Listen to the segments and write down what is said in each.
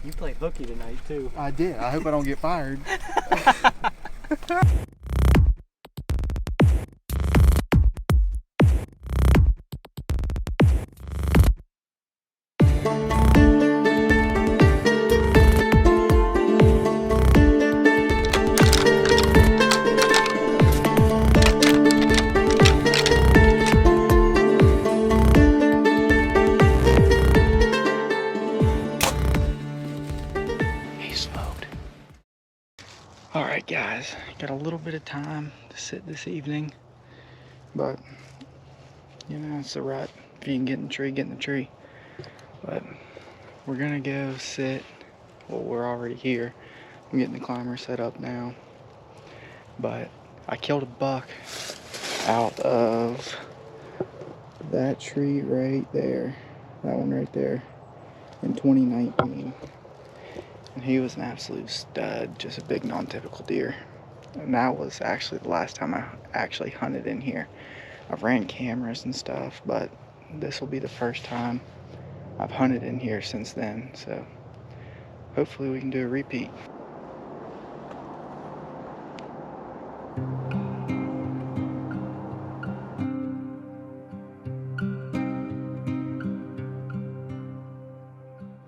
You played hooky tonight too. I did. I hope I don't get fired. Alright guys, got a little bit of time to sit this evening, but you know, it's a rut. If you can get in the tree, get in the tree. But we're gonna go sit. Well, we're already here. I'm getting the climber set up now. But I killed a buck out of that tree right there. That one right there in 2019. And he was an absolute stud, just a big non-typical deer. And that was actually the last time I actually hunted in here. I've ran cameras and stuff, but this will be the first time I've hunted in here since then. So hopefully we can do a repeat.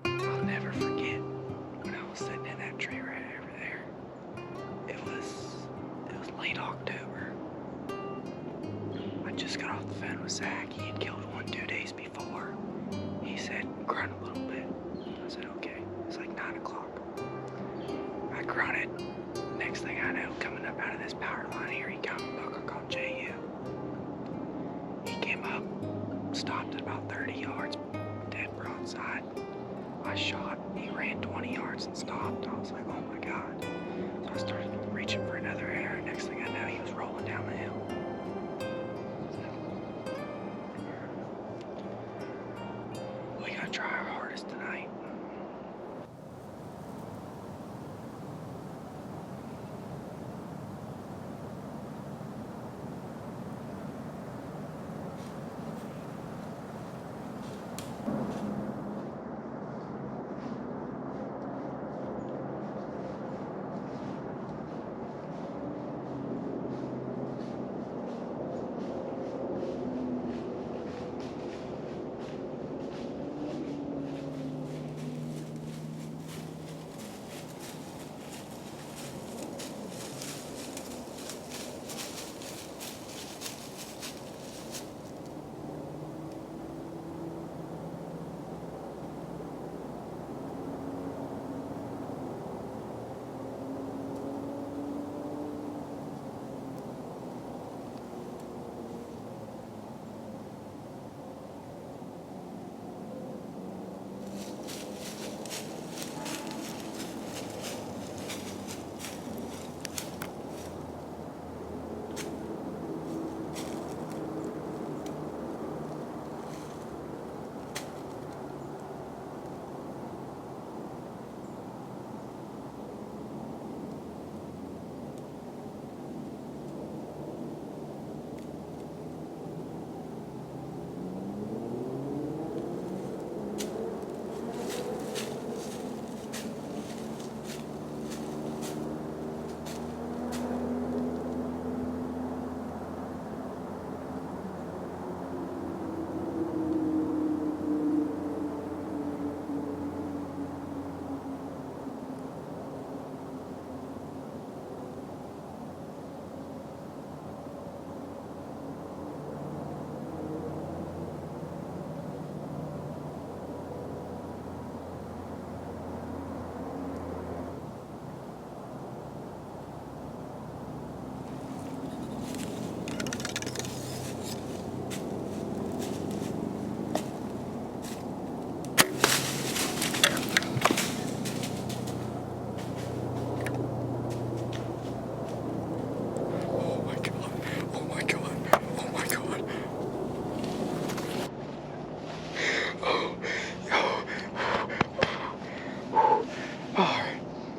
I'll never forget when I was sitting in that tree right over there. It was late October. I just got off the phone with Zach. He had killed one 2 days before. He said, grunt a little bit. I said, okay. It's like 9 o'clock. I grunted. Next thing I know, coming up out of this power line, here he comes, a buck I called JU. He came up, stopped at about 30 yards, dead broadside. I shot, he ran 20 yards and stopped. I was like, oh my God. So I started reaching for another arrow. Next thing I know, he was rolling down the hill. We gotta try our hardest tonight.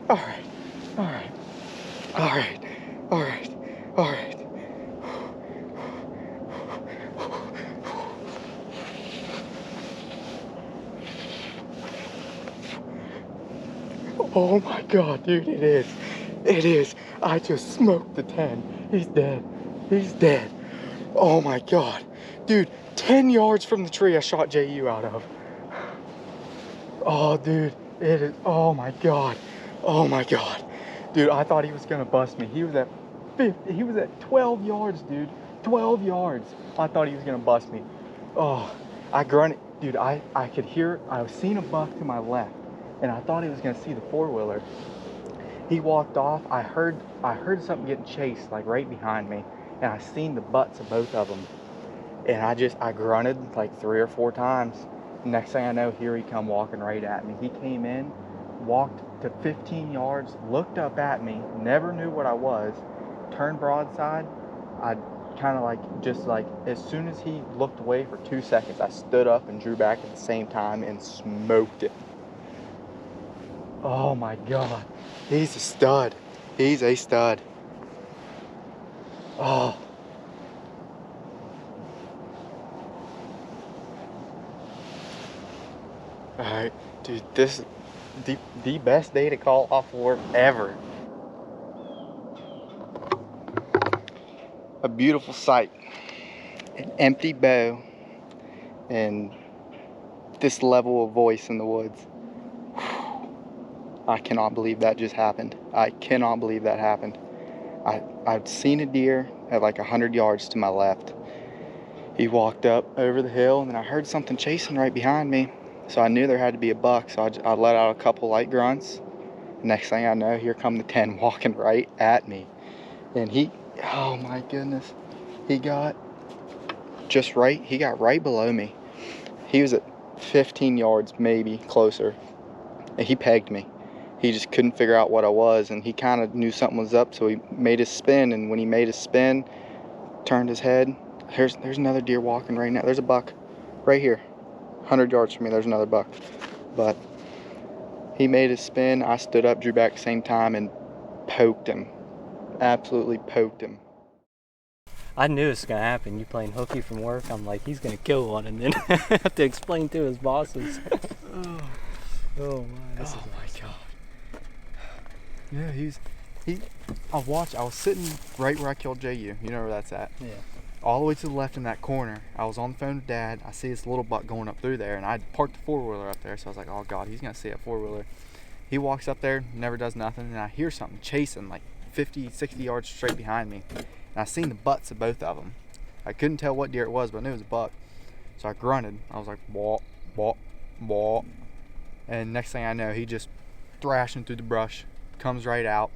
All right. Oh my God, dude, it is. It is. I just smoked the 10. He's dead. He's dead. Oh my God. Dude, 10 yards from the tree I shot JU out of. Oh, dude, it is. Oh my God. Oh my God. Dude, I thought he was gonna bust me. He was at 12 yards, dude. 12 yards. I thought he was gonna bust me. Oh, I grunted. Dude, I could hear, I was seeing a buck to my left, and I thought he was gonna see the four-wheeler. He walked off. I heard something getting chased, like right behind me, and I seen the butts of both of them. And I grunted like 3 or 4 times. Next thing I know, here he come walking right at me. He came in, walked to 15 yards, looked up at me, never knew what I was, turned broadside. I kind of like, just like, as soon as he looked away for 2 seconds, I stood up and drew back at the same time and smoked it. Oh my God. He's a stud. He's a stud. Oh. Alright, dude, this is the best day to call off work ever. A beautiful sight. An empty bow and this level of voice in the woods. I cannot believe that just happened. I cannot believe that happened. I'd seen a deer at like 100 yards to my left. He walked up over the hill, and then I heard something chasing right behind me. So I knew there had to be a buck, so I let out a couple light grunts. Next thing I know, here come the 10 walking right at me. And he, oh my goodness, he got right below me. He was at 15 yards, maybe closer, and he pegged me. He just couldn't figure out what I was, and he kind of knew something was up, so he made his spin, and when he made his spin, turned his head. There's another deer walking right now. There's a buck right here, 100 yards from me. There's another buck. But he made his spin. I stood up, drew back at the same time, and poked him. Absolutely poked him. I knew it was gonna happen. You playing hooky from work, I'm like, he's gonna kill one, and then have to explain to his bosses. Oh my! Oh my God. Yeah, I was sitting right where I killed JU. You know where that's at. Yeah. All the way to the left in that corner. I was on the phone with Dad. I see this little buck going up through there, and I parked the four-wheeler up there, so I was like, oh God, he's gonna see that four-wheeler. He walks up there, never does nothing, and I hear something chasing like 50, 60 yards straight behind me. And I seen the butts of both of them. I couldn't tell what deer it was, but I knew it was a buck. So I grunted. I was like, walk, walk, walk. And next thing I know, he just thrashing through the brush, comes right out,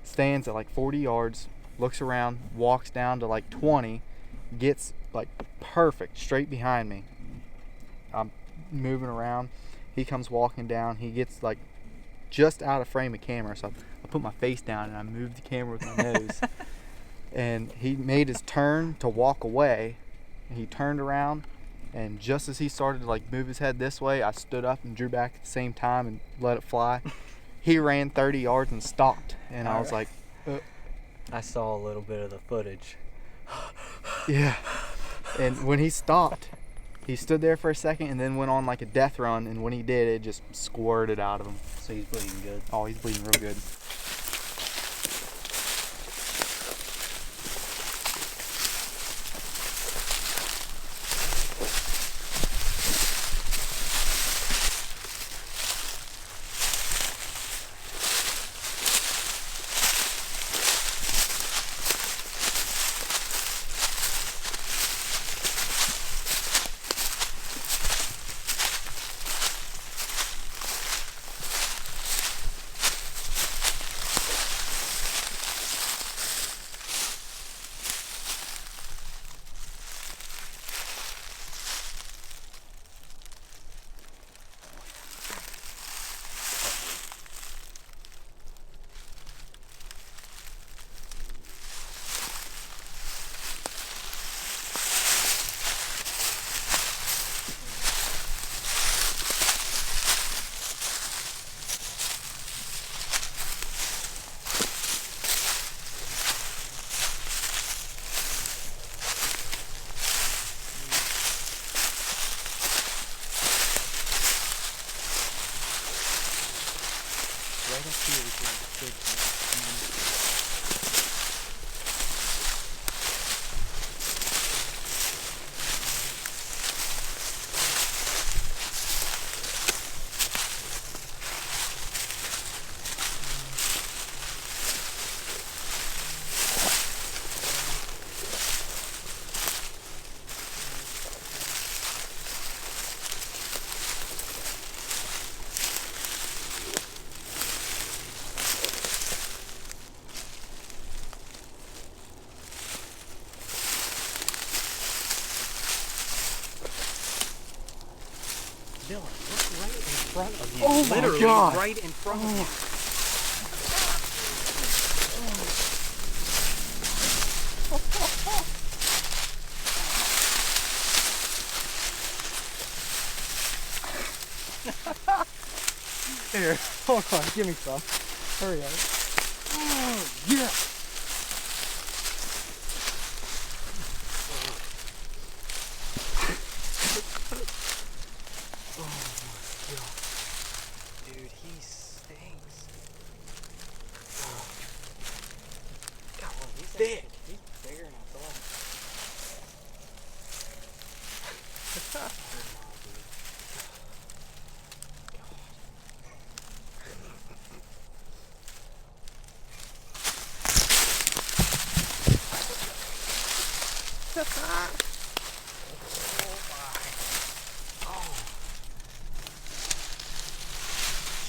stands at like 40 yards, looks around, walks down to like 20, gets like perfect straight behind me. I'm moving around. He comes walking down. He gets like just out of frame of camera. So I put my face down and I moved the camera with my nose. And he made his turn to walk away. And he turned around, and just as he started to like move his head this way, I stood up and drew back at the same time and let it fly. He ran 30 yards and stopped, and I was like, I saw a little bit of the footage. yeah. And when he stopped, he stood there for a second and then went on like a death run, and when he did, it just squirted out of him. So he's bleeding good. Oh, he's bleeding real good. right up here is where the big Dylan, look right in front of you. Oh my Literally God. right in front of you. Here, hold on, give me some. Hurry up. Oh, yeah. Oh my God. Dude, he stinks. Oh. God, he's thick. He's bigger than I thought.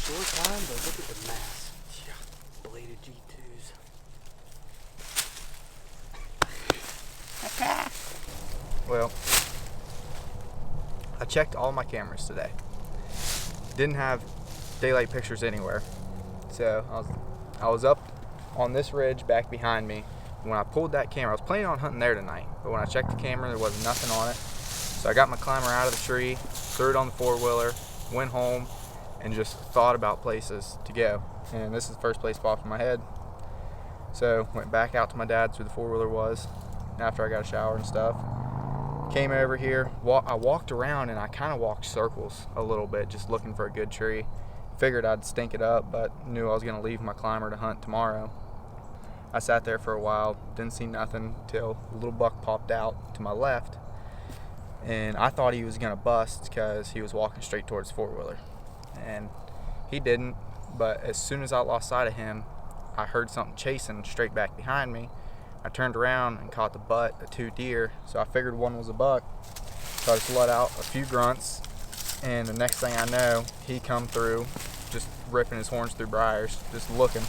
Short time, but look at the mass. Bladed G2s. Well, I checked all my cameras today. Didn't have daylight pictures anywhere. So I was up on this ridge back behind me. When I pulled that camera, I was planning on hunting there tonight, but when I checked the camera, there was nothing on it. So I got my climber out of the tree, threw it on the four-wheeler, went home, and just thought about places to go. And this is the first place popped in my head. So went back out to my dad's where the four-wheeler was after I got a shower and stuff. Came over here, I walked around and I kind of walked circles a little bit just looking for a good tree. Figured I'd stink it up, but knew I was going to leave my climber to hunt tomorrow. I sat there for a while, didn't see nothing till a little buck popped out to my left, and I thought he was going to bust because he was walking straight towards the four-wheeler, and he didn't. But as soon as I lost sight of him, I heard something chasing straight back behind me. I turned around and caught the butt of two deer, so I figured one was a buck. So I just let out a few grunts, and the next thing I know, he come through, just ripping his horns through briars, just looking.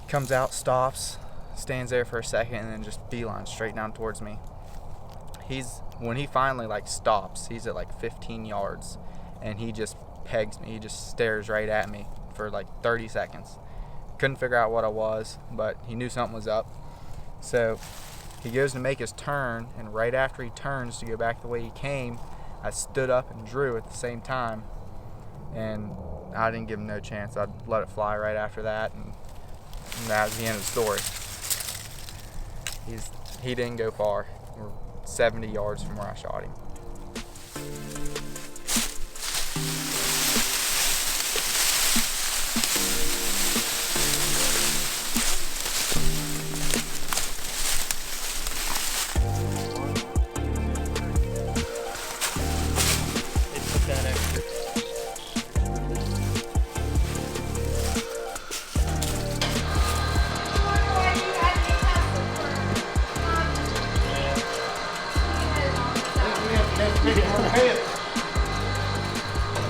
Comes out, stops, stands there for a second, and then just beelines straight down towards me. When he finally stops, he's at 15 yards, and he just pegs me. He just stares right at me for 30 seconds. Couldn't figure out what I was, but he knew something was up. So he goes to make his turn, and right after he turns to go back the way he came, I stood up and drew at the same time, and I didn't give him no chance. I let it fly right after that, and that was the end of the story. He didn't go far. We're 70 yards from where I shot him.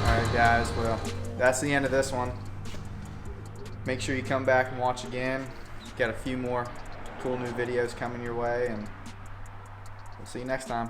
Alright guys, well, that's the end of this one. Make sure you come back and watch again. Got a few more cool new videos coming your way, and we'll see you next time.